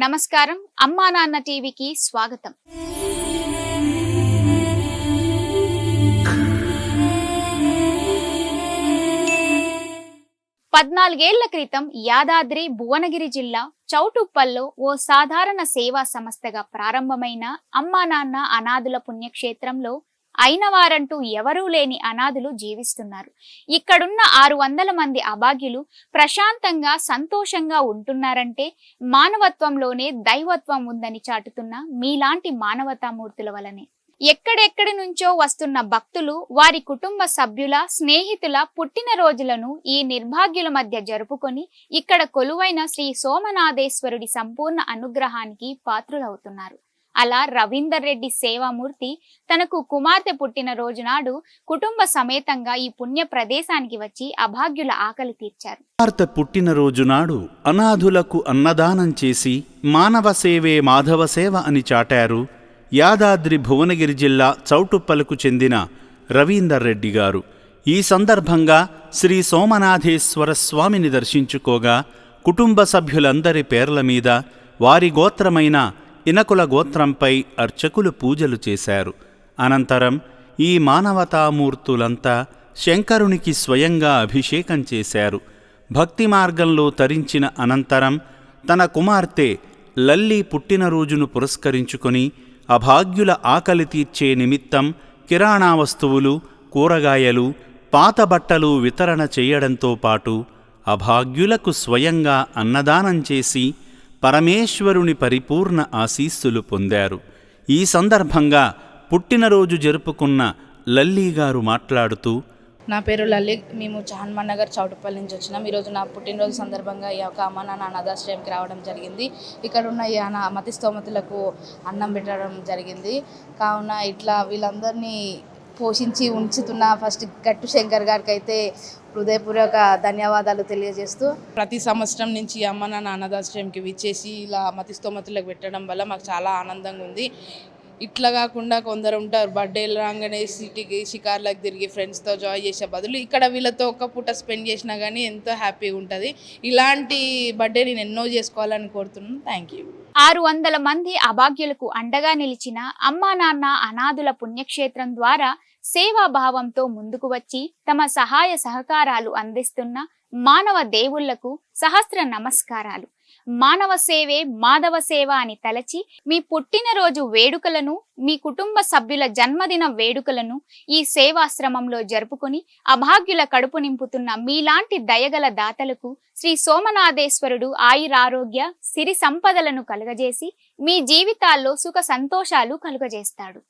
నమస్కారం, అమ్మా నాన్న టీవీకి స్వాగతం. పద్నాలుగేళ్ల క్రితం యాదాద్రి భువనగిరి జిల్లా చౌటుప్పల్లో ఓ సాధారణ సేవా సంస్థగా ప్రారంభమైన అమ్మా నాన్న అనాథుల పుణ్యక్షేత్రంలో అయినవారంటూ ఎవరూ లేని అనాథులు జీవిస్తున్నారు. ఇక్కడున్న 600 మంది అభాగ్యులు ప్రశాంతంగా సంతోషంగా ఉంటున్నారంటే మానవత్వంలోనే దైవత్వం ఉందని చాటుతున్న మీలాంటి మానవతామూర్తుల వలనే. ఎక్కడెక్కడి నుంచో వస్తున్న భక్తులు వారి కుటుంబ సభ్యుల, స్నేహితుల పుట్టినరోజులను ఈ నిర్భాగ్యుల మధ్య జరుపుకొని ఇక్కడ కొలువైన శ్రీ సోమనాథేశ్వరుడి సంపూర్ణ అనుగ్రహానికి పాత్రులవుతున్నారు. అలా రవీందర్ రెడ్డి సేవామూర్తి తనకు కుమార్తె పుట్టినరోజు నాడు కుటుంబ సమేతంగా ఈ పుణ్య ప్రదేశానికి వచ్చి అభాగ్యుల ఆకలి తీర్చారు. కుమార్తె పుట్టినరోజు నాడు అనాథులకు అన్నదానం చేసి మానవ సేవే మాధవ సేవ అని చాటారు యాదాద్రి భువనగిరి జిల్లా చౌటుప్పలకు చెందిన రవీందర్ రెడ్డి గారు. ఈ సందర్భంగా శ్రీ సోమనాథేశ్వర స్వామిని దర్శించుకోగా కుటుంబ సభ్యులందరి పేర్ల మీద వారి గోత్రమైన ఇనకుల గోత్రంపై అర్చకులు పూజలు చేశారు. అనంతరం ఈ మానవతామూర్తులంతా శంకరునికి స్వయంగా అభిషేకం చేశారు. భక్తి మార్గంలో తరించిన అనంతరం తన కుమార్తె లల్లీ పుట్టినరోజును పురస్కరించుకొని అభాగ్యుల ఆకలి తీర్చే నిమిత్తం కిరాణా వస్తువులు, కూరగాయలు, పాత బట్టలు వితరణ చేయడంతో పాటు అభాగ్యులకు స్వయంగా అన్నదానం చేసి పరమేశ్వరుని పరిపూర్ణ ఆశీస్సులు పొందారు. ఈ సందర్భంగా పుట్టినరోజు జరుపుకున్న లల్లీగారు మాట్లాడుతూ, నా పేరు లల్లి, మేము హనుమాన్ నగర్ చౌటుప్పల్ నుంచి వచ్చినాం. ఈరోజు నా పుట్టినరోజు సందర్భంగా ఈ యొక్క అమ్మా నాన్న అనాథాశ్రయంకి రావడం జరిగింది. ఇక్కడ ఉన్న ఈ మతి స్తోమతులకు అన్నం పెట్టడం జరిగింది. కావున ఇట్లా వీళ్ళందరినీ పోషించి ఉంచుతున్న ఫస్ట్ గట్టు శంకర్ గారికి అయితే హృదయపూర్వక ధన్యవాదాలు తెలియజేస్తూ, ప్రతి సంవత్సరం నుంచి అమ్మ నాన్న అనాథాశ్రయంకి విచ్చేసి ఇలా మతి స్తోమతులకు పెట్టడం వల్ల మాకు చాలా ఆనందంగా ఉంది. ఇట్లా కాకుండా కొందరు ఉంటారు, బర్త్డేలు రాగానే సిటీకి షికార్లకు తిరిగి ఫ్రెండ్స్తో జాయ్ చేసే బదులు ఇక్కడ వీళ్ళతో ఒక్క పూట స్పెండ్ చేసినా కానీ ఎంతో హ్యాపీగా ఉంటుంది. ఇలాంటి బర్త్డే నేను ఎన్నో చేసుకోవాలని కోరుతున్నాను. Thank you. 600 మంది అభాగ్యులకు అండగా నిలిచిన అమ్మా నాన్న అనాథుల పుణ్యక్షేత్రం ద్వారా సేవాభావంతో ముందుకు వచ్చి తమ సహాయ సహకారాలు అందిస్తున్న మానవ దేవుళ్లకు సహస్ర నమస్కారాలు. మానవ సేవే మాధవ సేవ అని తలచి మీ పుట్టినరోజు వేడుకలను, మీ కుటుంబ సభ్యుల జన్మదిన వేడుకలను ఈ సేవాశ్రమంలో జరుపుకుని అభాగ్యుల కడుపు నింపుతున్న మీలాంటి దయగల దాతలకు శ్రీ సోమనాథేశ్వరుడు ఆయురారోగ్య సిరి సంపదలను కలుగజేసి మీ జీవితాల్లో సుఖ సంతోషాలు కలుగజేస్తాడు.